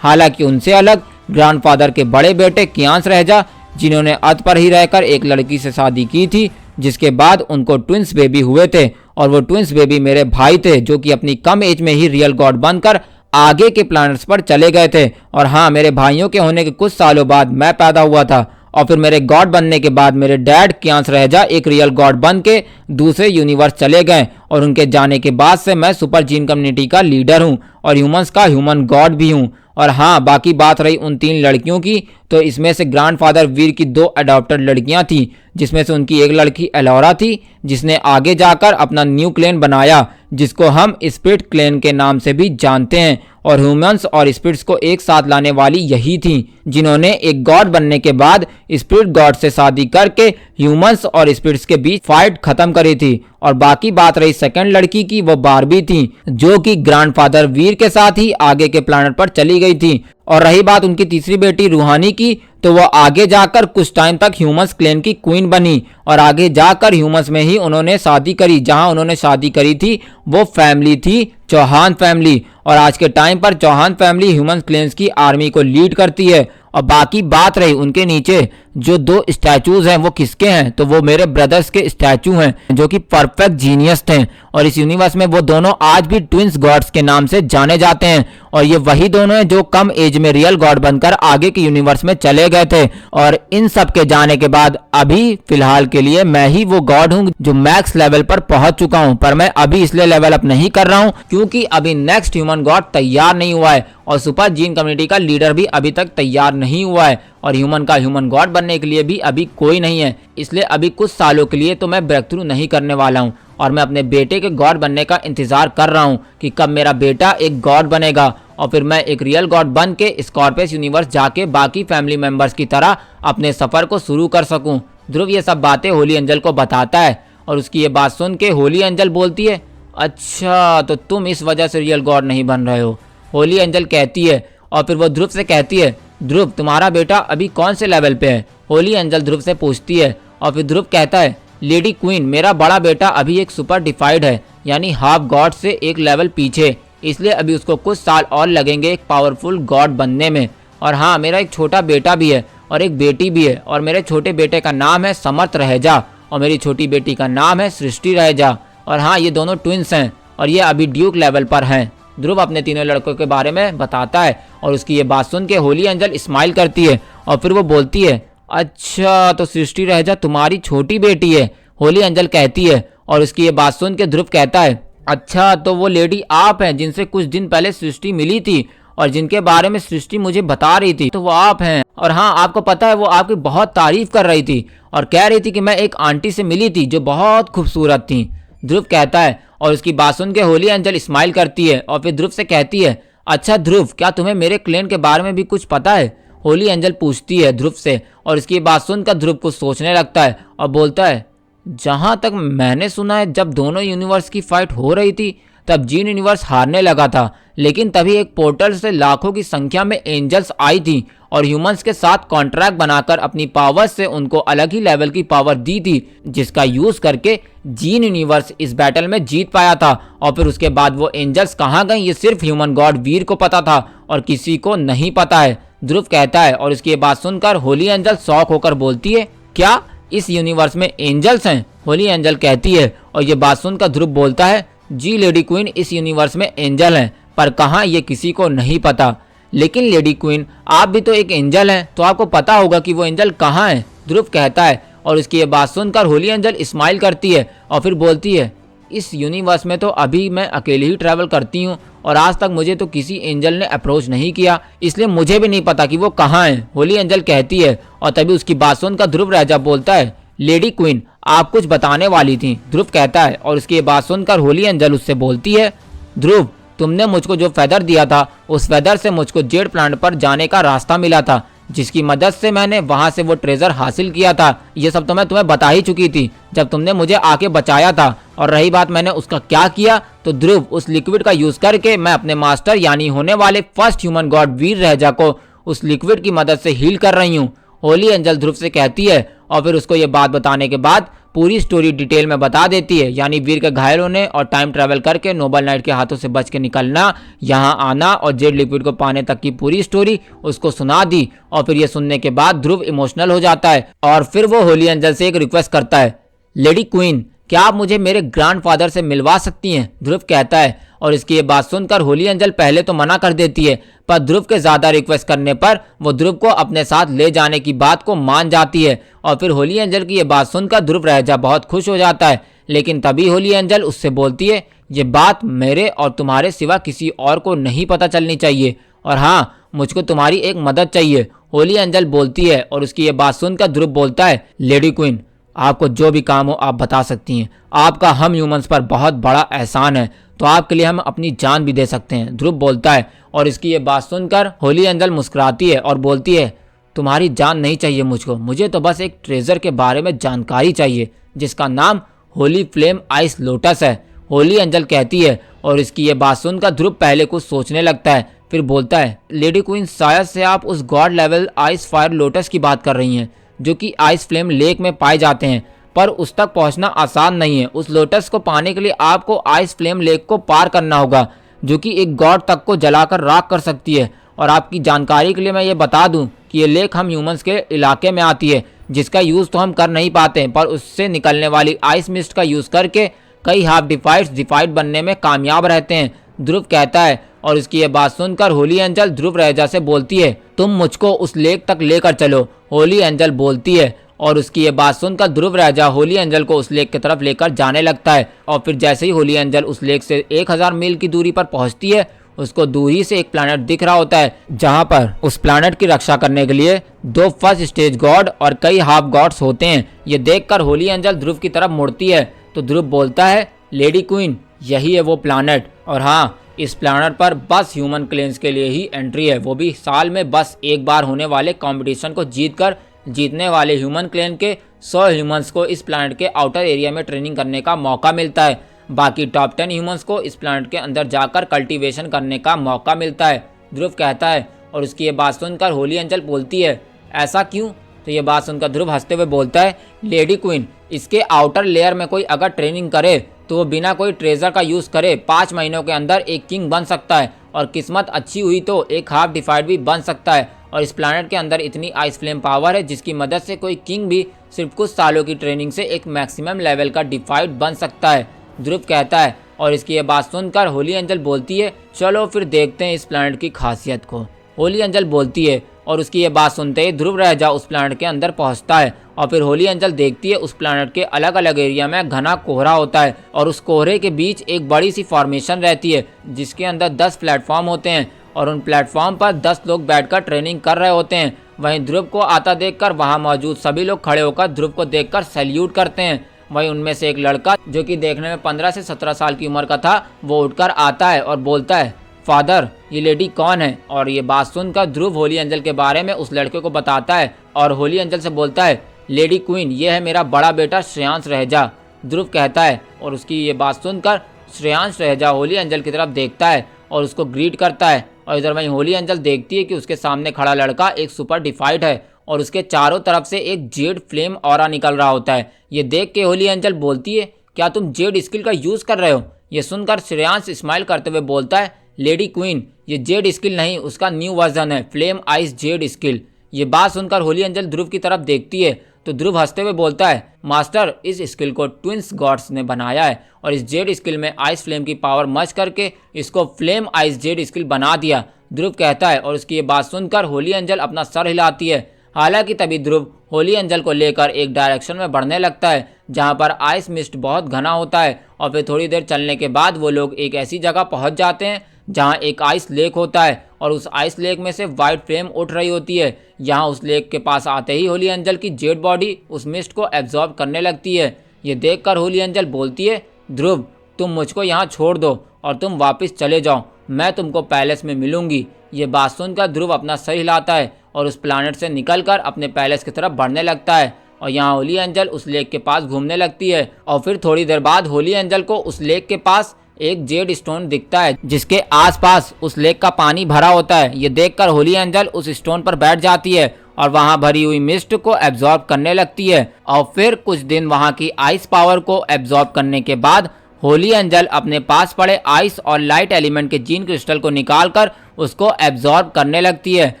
हालांकि उनसे अलग ग्रैंडफादर के बड़े बेटे क्यांस रहेजा जिन्होंने अर्थ पर ही रहकर एक लड़की से शादी की थी, जिसके बाद उनको ट्विंस बेबी हुए थे और वो ट्विंस बेबी मेरे भाई थे जो कि अपनी कम एज में ही रियल गॉड बनकर आगे के प्लैनेट्स पर चले गए थे। और हाँ, मेरे भाइयों के होने के कुछ सालों बाद मैं पैदा हुआ था और फिर मेरे गॉड बनने के बाद मेरे डैड कियांस रहेजा एक रियल गॉड बन के दूसरे यूनिवर्स चले गए और उनके जाने के बाद से मैं सुपर जीन कम्युनिटी का लीडर हूँ और ह्यूमंस का ह्यूमन गॉड भी हूँ। और हाँ, बाकी बात रही उन 3 लड़कियों की, तो इसमें से ग्रैंडफादर वीर की 2 अडॉप्टेड लड़कियां थी, जिसमें से उनकी एक लड़की एलोरा थी जिसने आगे जाकर अपना न्यू क्लेन बनाया जिसको हम स्पिरिट क्लेन के नाम से भी जानते हैं। और ह्यूमंस और स्पिरिट्स को एक साथ लाने वाली यही थी जिन्होंने एक गॉड बनने के बाद स्पिरिट गॉड से शादी करके ह्यूमंस और स्पिरिट्स के बीच फाइट खत्म करी थी। और बाकी बात रही सेकंड लड़की की, वो बारबी थी जो कि ग्रैंडफादर वीर के साथ ही आगे के प्लैनेट पर चली गई थी। और रही बात उनकी तीसरी बेटी रूहानी की, तो वो आगे जाकर कुछ टाइम तक ह्यूमंस क्लेन की क्वीन बनी और आगे जाकर ह्यूमंस में ही उन्होंने शादी करी। जहां उन्होंने शादी करी थी वो फैमिली थी चौहान फैमिली, और आज के टाइम पर चौहान फैमिली ह्यूमंस क्लेन्स की आर्मी को लीड करती है। और बाकी बात रही उनके नीचे जो 2 स्टैचूज हैं वो किसके हैं, तो वो मेरे ब्रदर्स के स्टैचू हैं जो कि परफेक्ट जीनियस थे और इस यूनिवर्स में वो दोनों आज भी ट्विंस गॉड्स के नाम से जाने जाते हैं। और ये वही दोनों हैं जो कम एज में रियल गॉड बनकर आगे के यूनिवर्स में चले गए थे। और इन सब के जाने के बाद अभी फिलहाल के लिए मैं ही वो गॉड हूँ जो मैक्स लेवल पर पहुंच चुका हूँ, पर मैं अभी इसलिए लेवल अप नहीं कर रहा हूँ क्योंकि अभी नेक्स्ट ह्यूमन गॉड तैयार नहीं हुआ है और सुपर जीन कम्युनिटी का लीडर भी अभी तक तैयार नहीं हुआ है और ह्यूमन का ह्यूमन गॉड बनने के लिए भी अभी कोई नहीं है। इसलिए अभी कुछ सालों के लिए तो मैं ब्रेक थ्रू नहीं करने वाला हूँ और मैं अपने बेटे के गॉड बनने का इंतजार कर रहा हूँ कि कब मेरा बेटा एक गॉड बनेगा और फिर मैं एक रियल गॉड बन के स्कॉर्पियस यूनिवर्स जाके बाकी फैमिली मेंबर्स की तरह अपने सफर को शुरू कर सकूं। ध्रुव ये सब बातें होली एंजल को बताता है और उसकी ये बात सुन के होली एंजल बोलती है, अच्छा तो तुम इस वजह से रियल गॉड नहीं बन रहे हो। होली एंजल कहती है और फिर वो ध्रुव से कहती है, ध्रुव तुम्हारा बेटा अभी कौन से लेवल पे है। होली एंजल ध्रुव से पूछती है और फिर ध्रुव कहता है, लेडी क्वीन मेरा बड़ा बेटा अभी एक सुपर डिफाइड है यानी हाफ गॉड से एक लेवल पीछे, इसलिए अभी उसको कुछ साल और लगेंगे एक पावरफुल गॉड बनने में। और हाँ, मेरा एक छोटा बेटा भी है और एक बेटी भी है और मेरे छोटे बेटे का नाम है समर्थ रहेजा और मेरी छोटी बेटी का नाम है सृष्टि रहेजा। और हाँ, ये दोनों ट्विंस हैं और ये अभी ड्यूक लेवल पर हैं। ध्रुव अपने तीनों लड़कों के बारे में बताता है और उसकी ये बात सुन के होली एंजल स्माइल करती है और फिर वो बोलती है, अच्छा तो सृष्टि रहेजा तुम्हारी छोटी बेटी है। होली एंजल कहती है और उसकी ये बात सुन के ध्रुव कहता है, अच्छा तो वो लेडी आप हैं जिनसे कुछ दिन पहले सृष्टि मिली थी और जिनके बारे में सृष्टि मुझे बता रही थी, तो वो आप हैं। और हाँ, आपको पता है वो आपकी बहुत तारीफ कर रही थी और कह रही थी कि मैं एक आंटी से मिली थी जो बहुत खूबसूरत थी। ध्रुव कहता है और उसकी बात सुन के होली एंजल स्माइल करती है और फिर ध्रुव से कहती है, अच्छा ध्रुव क्या तुम्हें मेरे क्लेन के बारे में भी कुछ पता है। होली एंजल पूछती है ध्रुव से और इसकी बात सुनकर ध्रुव कुछ सोचने लगता है और बोलता है, जहां तक मैंने सुना है जब दोनों यूनिवर्स की फाइट हो रही थी तब जीन यूनिवर्स हारने लगा था, लेकिन तभी एक पोर्टल से लाखों की संख्या में एंजल्स आई थी और ह्यूमंस के साथ कॉन्ट्रैक्ट बनाकर अपनी पावर से उनको अलग ही लेवल की पावर दी थी जिसका यूज करके जीन यूनिवर्स इस बैटल में जीत पाया था। और फिर उसके बाद वो एंजल्स कहाँ गई ये सिर्फ ह्यूमन गॉड वीर को पता था और किसी को नहीं पता है। ध्रुव कहता है और इसकी बात सुनकर होली एंजल शॉक होकर बोलती है, क्या इस यूनिवर्स में एंजल्स हैं। होली एंजल कहती है और ये बात सुनकर ध्रुव बोलता है, जी लेडी क्वीन इस यूनिवर्स में एंजल हैं पर कहाँ ये किसी को नहीं पता। लेकिन लेडी क्वीन आप भी तो एक एंजल हैं तो आपको पता होगा कि वो एंजल कहाँ है। ध्रुव कहता है और उसकी ये बात सुनकर होली एंजल स्माइल करती है और फिर बोलती है, इस यूनिवर्स में तो अभी मैं अकेले ही ट्रैवल करती हूँ और आज तक मुझे तो किसी एंजल ने अप्रोच नहीं किया, इसलिए मुझे भी नहीं पता कि वो कहाँ है। होली एंजल कहती है और तभी उसकी बात सुनकर ध्रुव राजा बोलता है, लेडी क्वीन आप कुछ बताने वाली थी। ध्रुव कहता है और उसकी बात सुनकर होली एंजल उससे बोलती है, ध्रुव तुमने मुझको जो फेदर दिया था उस फेदर से मुझको जेड प्लांट पर जाने का रास्ता मिला था जिसकी मदद से मैंने वहां से वो ट्रेजर हासिल किया था। ये सब तो मैं तुम्हें बता ही चुकी थी जब तुमने मुझे आके बचाया था। और रही बात मैंने उसका क्या किया, तो ध्रुव उस लिक्विड का यूज करके मैं अपने मास्टर यानी होने वाले फर्स्ट ह्यूमन गॉड वीर रहेजा को उस लिक्विड की मदद से हील कर रही हूँ। होली एंजल ध्रुव से कहती है और फिर उसको ये बात बताने के बाद पूरी स्टोरी डिटेल में बता देती है, यानी वीर के घायल होने और टाइम ट्रैवल करके नोबल नाइट के हाथों से बच के निकलना, यहाँ आना और जेड लिक्विड को पाने तक की पूरी स्टोरी उसको सुना दी। और फिर ये सुनने के बाद ध्रुव इमोशनल हो जाता है और फिर वो होली एंजल से एक रिक्वेस्ट करता है, लेडी क्वीन क्या आप मुझे मेरे ग्रैंडफादर से मिलवा सकती हैं? ध्रुव कहता है। और इसकी ये बात सुनकर होली एंजल पहले तो मना कर देती है, पर ध्रुव के ज्यादा रिक्वेस्ट करने पर वो ध्रुव को अपने साथ ले जाने की बात को मान जाती है। और फिर होली एंजल की ये बात सुनकर ध्रुव रहजा बहुत खुश हो जाता है। लेकिन तभी होली एंजल उससे बोलती है, ये बात मेरे और तुम्हारे सिवा किसी और को नहीं पता चलनी चाहिए, और हाँ, मुझको तुम्हारी एक मदद चाहिए। होली एंजल बोलती है। और उसकी ये बात सुनकर ध्रुव बोलता है, लेडी क्वीन, आपको जो भी काम हो आप बता सकती हैं। आपका हम ह्यूमंस पर बहुत बड़ा एहसान है, तो आपके लिए हम अपनी जान भी दे सकते हैं। ध्रुव बोलता है। और इसकी ये बात सुनकर होली एंजल मुस्कुराती है और बोलती है, तुम्हारी जान नहीं चाहिए मुझको, मुझे तो बस एक ट्रेजर के बारे में जानकारी चाहिए जिसका नाम होली फ्लेम आइस लोटस है। होली एंजल कहती है। और इसकी ये बात सुनकर ध्रुव पहले कुछ सोचने लगता है, फिर बोलता है, लेडी क्वीन, शायद से आप उस God level ice fire lotus की बात कर रही हैं जो कि आइस फ्लेम लेक में पाए जाते हैं, पर उस तक पहुंचना आसान नहीं है। उस लोटस को पाने के लिए आपको आइस फ्लेम लेक को पार करना होगा, जो कि एक गॉड तक को जलाकर राख कर सकती है। और आपकी जानकारी के लिए मैं ये बता दूं कि ये लेक हम ह्यूमंस के इलाके में आती है, जिसका यूज़ तो हम कर नहीं पाते, पर उससे निकलने वाली आइस मिस्ट का यूज़ करके कई हाफ डिफाइड बनने में कामयाब रहते हैं। ध्रुव कहता है। और इसकी ये बात सुनकर होली एंजल ध्रुव रहजा से बोलती है, तुम मुझको उस लेक तक लेकर चलो। होली एंजल बोलती है। और उसकी ये बात सुनकर ध्रुव रहजा होली एंजल को उस लेक की तरफ लेकर जाने लगता है। और फिर जैसे ही होली एंजल उस लेक से 1000 मील की दूरी पर पहुंचती है, उसको दूरी से एक प्लैनेट दिख रहा होता है, जहां पर उस प्लैनेट की रक्षा करने के लिए 2 फर्स्ट स्टेज गॉड और कई हाफ गॉड्स होते हैं। ये देखकर होली एंजल ध्रुव की तरफ मुड़ती है, तो ध्रुव बोलता है, लेडी क्वीन, यही है वो प्लैनेट, और हाँ, इस प्लैनेट पर बस ह्यूमन क्लेन्स के लिए ही एंट्री है, वो भी साल में बस एक बार होने वाले कंपटीशन को जीतकर जीतने वाले ह्यूमन क्लेन के 100 ह्यूमंस को इस प्लैनेट के आउटर एरिया में ट्रेनिंग करने का मौका मिलता है। बाकी टॉप 10 ह्यूमंस को इस प्लैनेट के अंदर जाकर कल्टीवेशन करने का मौका मिलता है। ध्रुव कहता है। और उसकी ये बात सुनकर होली एंजल बोलती है, ऐसा क्यों? तो ये बात सुनकर ध्रुव हंसते हुए बोलता है, लेडी क्वीन, इसके आउटर लेयर में कोई अगर ट्रेनिंग करे तो वो बिना कोई ट्रेजर का यूज़ करे 5 महीनों के अंदर एक किंग बन सकता है, और किस्मत अच्छी हुई तो एक हाफ डिफाइड भी बन सकता है। और इस प्लैनेट के अंदर इतनी आइस फ्लेम पावर है जिसकी मदद से कोई किंग भी सिर्फ कुछ सालों की ट्रेनिंग से एक मैक्सिमम लेवल का डिफाइड बन सकता है। ध्रुव कहता है। और इसकी ये बात सुनकर होली एंजल बोलती है, चलो फिर देखते हैं इस प्लैनेट की खासियत को। होली एंजल बोलती है। और उसकी ये बात सुनते ही ध्रुव रहजा उस प्लैनेट के अंदर पहुंचता है। और फिर होली एंजल देखती है उस प्लैनेट के अलग अलग एरिया में घना कोहरा होता है, और उस कोहरे के बीच एक बड़ी सी फॉर्मेशन रहती है जिसके अंदर 10 प्लेटफॉर्म होते हैं, और उन प्लेटफॉर्म पर 10 लोग बैठकर ट्रेनिंग कर रहे होते हैं। वहीं ध्रुव को आता देखकर वहां मौजूद सभी लोग खड़े होकर ध्रुव को देखकर सैल्यूट करते हैं। वहीं उनमें से एक लड़का जो कि देखने में 15 से 17 साल की उम्र का था, वो उठकर आता है और बोलता है, फादर, ये लेडी कौन है? और ये बात सुनकर ध्रुव होली एंजल के बारे में उस लड़के को बताता है, और होली एंजल से बोलता है, लेडी क्वीन, ये है मेरा बड़ा बेटा श्रेयांश रहजा। ध्रुव कहता है। और उसकी ये बात सुनकर श्रेयांश रहजा होली एंजल की तरफ देखता है और उसको ग्रीट करता है। और इधर वहीं होली एंजल देखती है कि उसके सामने खड़ा लड़का एक सुपर डिफाइट है, और उसके चारों तरफ से एक जेड फ्लेम ऑरा निकल रहा होता है। ये देख के होली एंजल बोलती है, क्या तुम जेड स्किल का यूज़ कर रहे हो? ये सुनकर श्रेयांश स्माइल करते हुए बोलता है, लेडी क्वीन, ये जेड स्किल नहीं, उसका न्यू वर्जन है, फ्लेम आइस जेड स्किल। ये बात सुनकर होली एंजल ध्रुव की तरफ देखती है, तो ध्रुव हंसते हुए बोलता है, मास्टर, इस स्किल को ट्विंस गॉड्स ने बनाया है, और इस जेड स्किल में आइस फ्लेम की पावर मर्ज करके इसको फ्लेम आइस जेड स्किल बना दिया। ध्रुव कहता है। और उसकी ये बात सुनकर होली एंजल अपना सर हिलाती है। हालांकि तभी ध्रुव होली एंजल को लेकर एक डायरेक्शन में बढ़ने लगता है जहां पर आइस मिस्ट बहुत घना होता है। और फिर थोड़ी देर चलने के बाद वो लोग एक ऐसी जगह पहुंच जाते हैं जहां एक आइस लेक होता है, और उस आइस लेक में से वाइट फ्लेम उठ रही होती है। यहाँ उस लेक के पास आते ही होली एंजल की जेड बॉडी उस मिस्ट को एब्जॉर्ब करने लगती है। ये देखकर होली एंजल बोलती है, ध्रुव, तुम मुझको यहाँ छोड़ दो और तुम वापस चले जाओ, मैं तुमको पैलेस में मिलूंगी। ये बात सुनकर ध्रुव अपना सर हिलाता है और उस प्लैनेट से निकलकर अपने पैलेस की तरफ बढ़ने लगता है। और यहाँ होली एंजल उस लेक के पास घूमने लगती है। और फिर थोड़ी देर बाद होली एंजल को उस लेक के पास एक जेड स्टोन दिखता है जिसके आसपास उस लेक का पानी भरा होता है। ये देखकर होली एंजल उस स्टोन पर बैठ जाती है और वहां भरी हुई मिस्ट को एब्जॉर्ब करने लगती है। और फिर कुछ दिन वहां की आइस पावर को एब्जॉर्ब करने के बाद होली एंजल अपने पास पड़े आइस और लाइट एलिमेंट के जीन क्रिस्टल को निकालकर उसको एब्जॉर्ब करने लगती है।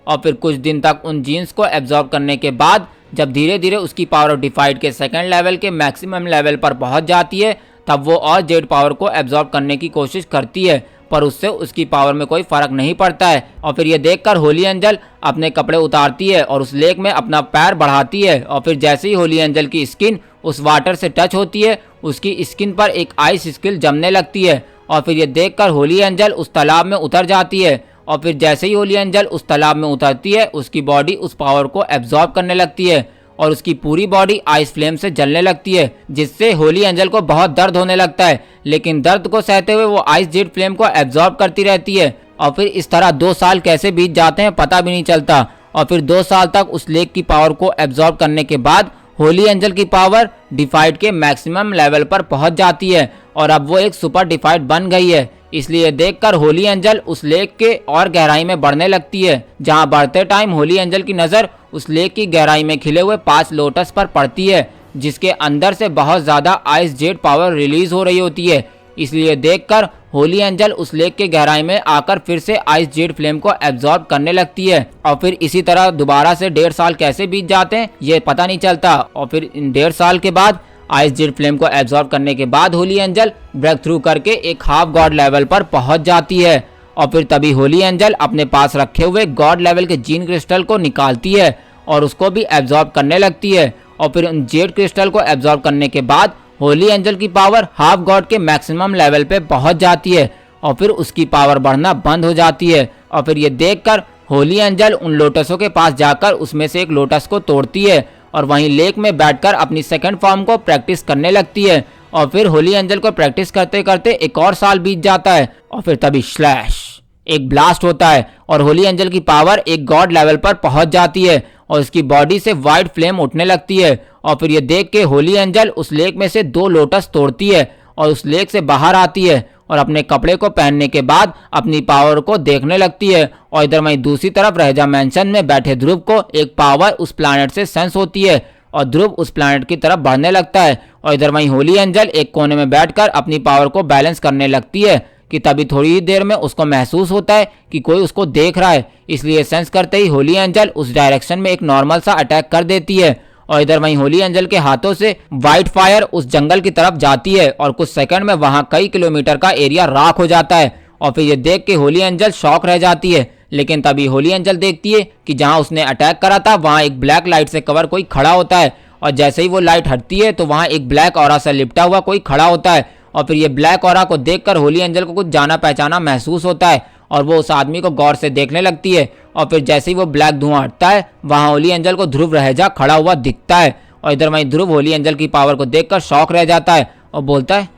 और फिर कुछ दिन तक उन जीन्स को एब्जॉर्ब करने के बाद जब धीरे धीरे उसकी पावर ऑफ डिफाइट के सेकंड लेवल के मैक्सिमम लेवल पर पहुंच जाती है तब वो और जेड पावर को एब्जॉर्ब करने की कोशिश करती है, पर उससे उसकी पावर में कोई फर्क नहीं पड़ता है। और फिर ये देखकर होली एंजल अपने कपड़े उतारती है और उस लेक में अपना पैर बढ़ाती है और फिर जैसे ही होली एंजल की स्किन उस वाटर से टच होती है उसकी स्किन पर एक आइस स्किल जमने लगती है। और फिर ये देखकर होली एंजल उस तालाब में उतर जाती है और फिर जैसे ही होली एंजल उस तालाब में उतरती है उसकी बॉडी उस पावर को एब्जॉर्ब करने लगती है और उसकी पूरी बॉडी आइस फ्लेम से जलने लगती है, जिससे होली एंजल को बहुत दर्द होने लगता है। लेकिन दर्द को सहते हुए वो आइस जेट फ्लेम को एब्जॉर्ब करती रहती है और फिर इस तरह 2 साल कैसे बीत जाते हैं पता भी नहीं चलता। और फिर 2 साल तक उस लेक की पावर को एब्जॉर्ब करने के बाद होली एंजल की पावर डिफाइट के मैक्सिमम लेवल पर पहुंच जाती है और अब वो एक सुपर डिफाइट बन गई है। इसलिए देखकर होली एंजल उस लेक के और गहराई में बढ़ने लगती है, जहां बढ़ते टाइम होली एंजल की नज़र उस लेक की गहराई में खिले हुए 5 लोटस पर पड़ती है, जिसके अंदर से बहुत ज़्यादा आइस जेट पावर रिलीज हो रही होती है। इसलिए देखकर होली एंजल उस लेक के गहराई में आकर फिर से आइस जेट फ्लेम को एब्जॉर्ब करने लगती है और फिर इसी तरह दोबारा से 1.5 साल कैसे बीत जाते हैं ये पता नहीं चलता। और फिर इन 1.5 साल के बाद आइस जेट फ्लेम को एब्जॉर्ब करने के बाद होली एंजल ब्रेक थ्रू करके एक हाफ गॉड लेवल पर पहुंच जाती है और फिर तभी होली एंजल अपने पास रखे हुए गॉड लेवल के जीन क्रिस्टल को निकालती है और उसको भी एब्जॉर्ब करने लगती है। और फिर उन जेड क्रिस्टल को एब्जॉर्ब करने के बाद होली एंजल की पावर हाफ गॉड के मैक्सिमम लेवल पे पहुंच जाती है और फिर उसकी पावर बढ़ना बंद हो जाती है। और फिर ये देखकर होली एंजल उन लोटसों के पास जाकर उसमें से एक लोटस को तोड़ती है और वहीं लेक में बैठकर अपनी सेकंड फॉर्म को प्रैक्टिस करने लगती है। और फिर होली एंजल को प्रैक्टिस करते करते एक और साल बीत जाता है और फिर तभी स्लैश एक ब्लास्ट होता है और होली एंजल की पावर एक गॉड लेवल पर पहुंच जाती है और उसकी बॉडी से वाइट फ्लेम उठने लगती है। और फिर ये देख के होली एंजल उस लेक में से 2 लोटस तोड़ती है और उस लेक से बाहर आती है और अपने कपड़े को पहनने के बाद अपनी पावर को देखने लगती है। और इधर वहीं दूसरी तरफ रहेजा मैंशन में बैठे ध्रुव को एक पावर उस प्लैनेट से सेंस होती है और ध्रुव उस प्लैनेट की तरफ बढ़ने लगता है। और इधर वहीं होली एंजल एक कोने में बैठकर अपनी पावर को बैलेंस करने लगती है कि तभी थोड़ी ही देर में उसको महसूस होता है कि कोई उसको देख रहा है। इसलिए सेंस करते ही होली एंजल उस डायरेक्शन में एक नॉर्मल सा अटैक कर देती है और इधर वहीं होली एंजल के हाथों से व्हाइट फायर उस जंगल की तरफ जाती है और कुछ सेकंड में वहां कई किलोमीटर का एरिया राख हो जाता है। और फिर ये देख के होली एंजल शॉक रह जाती है, लेकिन तभी होली एंजल देखती है कि जहां उसने अटैक करा था वहां एक ब्लैक लाइट से कवर कोई खड़ा होता है और जैसे ही वो लाइट हटती है तो वहां एक ब्लैक ऑरा से लिपटा हुआ कोई खड़ा होता है। और फिर ये ब्लैक ऑरा को देखकर होली एंजल को कुछ जाना पहचाना महसूस होता है और वो उस आदमी को गौर से देखने लगती है। और फिर जैसे ही वो ब्लैक धुआं हटता है वहां होली एंजल को ध्रुव रहेजा खड़ा हुआ दिखता है और इधर वहीं ध्रुव होली एंजल की पावर को देखकर शॉक रह जाता है और बोलता है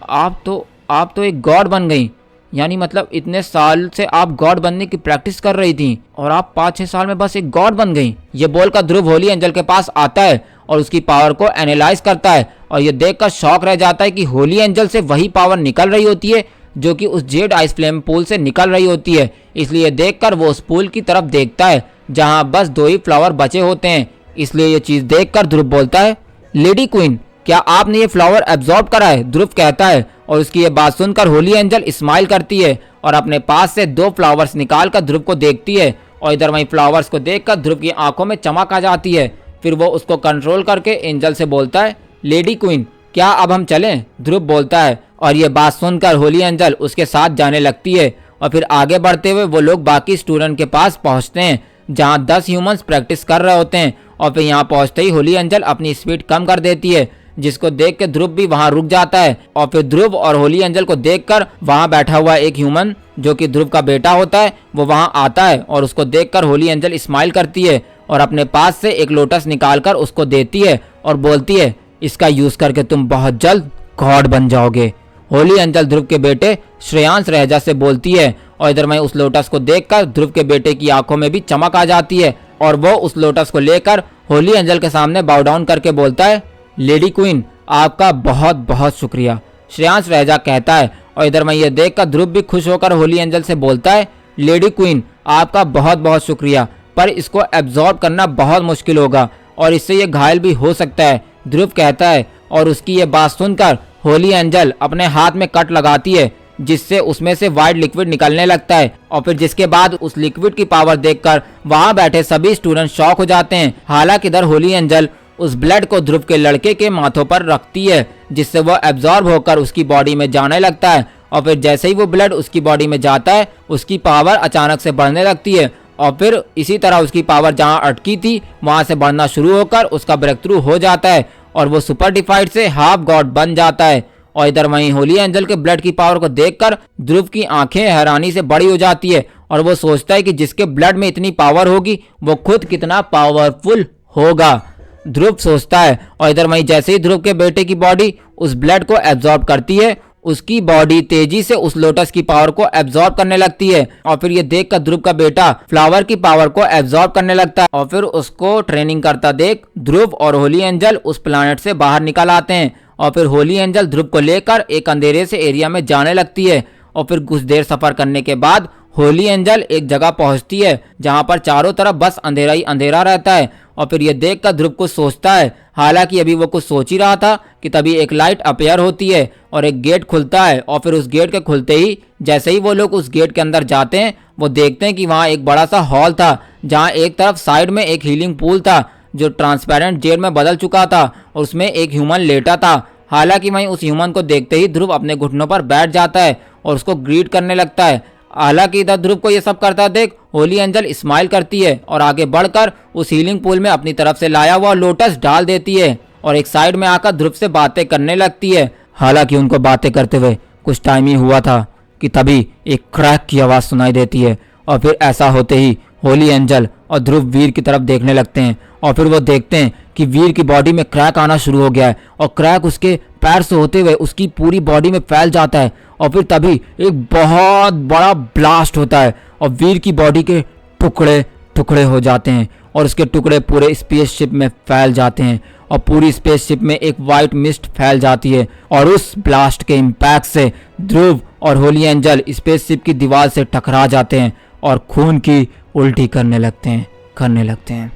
आप तो एक गॉड बन गई, यानी मतलब इतने साल से आप गॉड बनने की प्रैक्टिस कर रही थी और आप 5-6 साल में बस एक गॉड बन गई। ये बोलकर ध्रुव होली एंजल के पास आता है और उसकी पावर को एनालाइज करता है और ये देखकर शॉक रह जाता है कि होली एंजल से वही पावर निकल रही होती है जो कि उस जेड आइस फ्लेम पूल से निकल रही होती है। इसलिए देखकर वो उस पूल की तरफ देखता है जहां बस 2 ही फ्लावर बचे होते हैं। इसलिए ये चीज देखकर ध्रुव बोलता है, लेडी क्वीन क्या आपने ये फ्लावर एब्जॉर्ब करा है? ध्रुव कहता है और उसकी ये बात सुनकर होली एंजल स्माइल करती है और अपने पास से 2 फ्लावर्स निकाल कर ध्रुव को देखती है और इधर वहीं फ्लावर्स को देखकर ध्रुव की आंखों में चमक आ जाती है। फिर वो उसको कंट्रोल करके एंजल से बोलता है, लेडी क्वीन क्या अब हम चलें? ध्रुव बोलता है और ये बात सुनकर होली एंजल उसके साथ जाने लगती है और फिर आगे बढ़ते हुए वो लोग बाकी स्टूडेंट के पास पहुंचते हैं जहां 10 ह्यूमंस प्रैक्टिस कर रहे होते हैं। और फिर यहाँ पहुंचते ही होली एंजल अपनी स्पीड कम कर देती है, जिसको देख के ध्रुव भी वहां रुक जाता है। और फिर ध्रुव और होली एंजल को देखकर वहां बैठा हुआ एक ह्यूमन जो कि ध्रुव का बेटा होता है वो वहां आता है और उसको देखकर होली एंजल स्माइल करती है और अपने पास से एक लोटस निकालकर उसको देती है और बोलती है, इसका यूज करके तुम बहुत जल्द गॉड बन जाओगे। होली एंजल ध्रुव के बेटे श्रेयांश रहेजा से बोलती है और इधर मैं उस लोटस को देखकर ध्रुव के बेटे की आंखों में भी चमक आ जाती है और वो उस लोटस को लेकर होली एंजल के सामने बाउ डाउन करके बोलता है, लेडी क्वीन आपका बहुत बहुत शुक्रिया। श्रेयांश रहेजा कहता है और इधर मैं ये देखकर ध्रुव भी खुश होकर होली एंजल से बोलता है, लेडी क्वीन आपका बहुत बहुत शुक्रिया, पर इसको एब्जॉर्ब करना बहुत मुश्किल होगा और इससे ये घायल भी हो सकता है। ध्रुव कहता है और उसकी ये बात सुनकर होली एंजल अपने हाथ में कट लगाती है जिससे उसमें से वाइट लिक्विड निकलने लगता है। और फिर जिसके बाद उस लिक्विड की पावर देखकर वहां बैठे सभी स्टूडेंट शॉक हो जाते हैं। हालांकि इधर होली एंजल उस ब्लड को ध्रुव के लड़के के माथों पर रखती है, जिससे वह एब्जॉर्ब होकर उसकी बॉडी में जाने लगता है। और फिर जैसे ही वो ब्लड उसकी बॉडी में जाता है, उसकी पावर अचानक से बढ़ने लगती है। और फिर इसी तरह उसकी पावर जहां अटकी थी वहां से बढ़ना शुरू होकर उसका ब्रेक थ्रू हो जाता है और वो सुपर डिफाइड से हाफ गॉड बन जाता है। और इधर वहीं होली एंजल के ब्लड की पावर को देखकर ध्रुव की आंखें हैरानी से बड़ी हो जाती है और वो सोचता है कि जिसके ब्लड में इतनी पावर होगी वो खुद कितना पावरफुल होगा, ध्रुव सोचता है। और इधर वहीं जैसे ही ध्रुव के बेटे की बॉडी उस ब्लड को एब्जॉर्ब करती है, उसकी बॉडी तेजी से उस लोटस की पावर को एब्जॉर्ब करने लगती है। और फिर ये देखकर ध्रुव का बेटा फ्लावर की पावर को एब्जॉर्ब करने लगता है। और फिर उसको ट्रेनिंग करता देख ध्रुव और होली एंजल उस प्लैनेट से बाहर निकल आते हैं। और फिर होली एंजल ध्रुव को लेकर एक अंधेरे से एरिया में जाने लगती है। और फिर कुछ देर सफर करने के बाद होली एंजल एक जगह पहुंचती है जहां पर चारों तरफ बस अंधेरा ही अंधेरा रहता है। और फिर ये देखकर ध्रुव कुछ सोचता है। हालांकि अभी वो कुछ सोच ही रहा था कि तभी एक लाइट अपीयर होती है और एक गेट खुलता है। और फिर उस गेट के खुलते ही जैसे ही वो लोग उस गेट के अंदर जाते हैं, वो देखते हैं कि वहाँ एक बड़ा सा हॉल था जहाँ एक तरफ साइड में एक हीलिंग पूल था जो ट्रांसपेरेंट जेल में बदल चुका था और उसमें एक ह्यूमन लेटा था। हालांकि वहीं उस ह्यूमन को देखते ही ध्रुव अपने घुटनों पर बैठ जाता है और उसको ग्रीट करने लगता है। हालांकि इधर ध्रुव को ये सब करता देख होली एंजल स्माइल करती है और आगे बढ़कर उस हीलिंग पूल में अपनी तरफ से लाया हुआ लोटस डाल देती है और एक साइड में आकर ध्रुव से बातें करने लगती है। हालांकि उनको बातें करते हुए कुछ टाइम ही हुआ था कि तभी एक क्रैक की आवाज सुनाई देती है। और फिर ऐसा होते ही होली एंजल और ध्रुव वीर की तरफ देखने लगते हैं और फिर वो देखते हैं कि वीर की बॉडी में क्रैक आना शुरू हो गया है और क्रैक उसके पैर से होते हुए उसकी पूरी बॉडी में फैल जाता है। और फिर तभी एक बहुत बड़ा ब्लास्ट होता है और वीर की बॉडी के टुकड़े टुकड़े हो जाते हैं और उसके टुकड़े पूरे स्पेसशिप में फैल जाते हैं और पूरी स्पेसशिप में एक वाइट मिस्ट फैल जाती है। और उस ब्लास्ट के इम्पैक्ट से ध्रुव और होली एंजल स्पेसशिप की दीवार से टकरा जाते हैं और खून की उल्टी करने लगते हैं।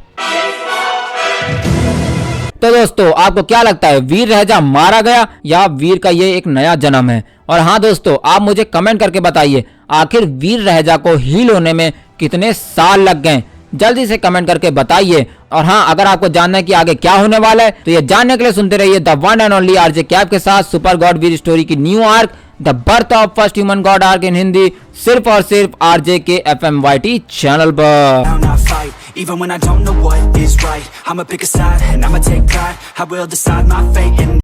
तो दोस्तों आपको क्या लगता है, वीर रहजा मारा गया या वीर का ये एक नया जन्म है? और हाँ दोस्तों, आप मुझे कमेंट करके बताइए आखिर वीर रहजा को हील होने में कितने साल लग गए? जल्दी से कमेंट करके बताइए। और हाँ, अगर आपको जानना है कि आगे क्या होने वाला है तो ये जानने के लिए सुनते रहिए the one and only RJ cap के साथ सुपर गॉड वीर स्टोरी की New York the birth of first human god arc इन हिंदी, सिर्फ और सिर्फ आरजे के FMYT चैनल पर। Even when I don't know what is right, I'ma pick a side and I'ma take pride. I will decide my fate and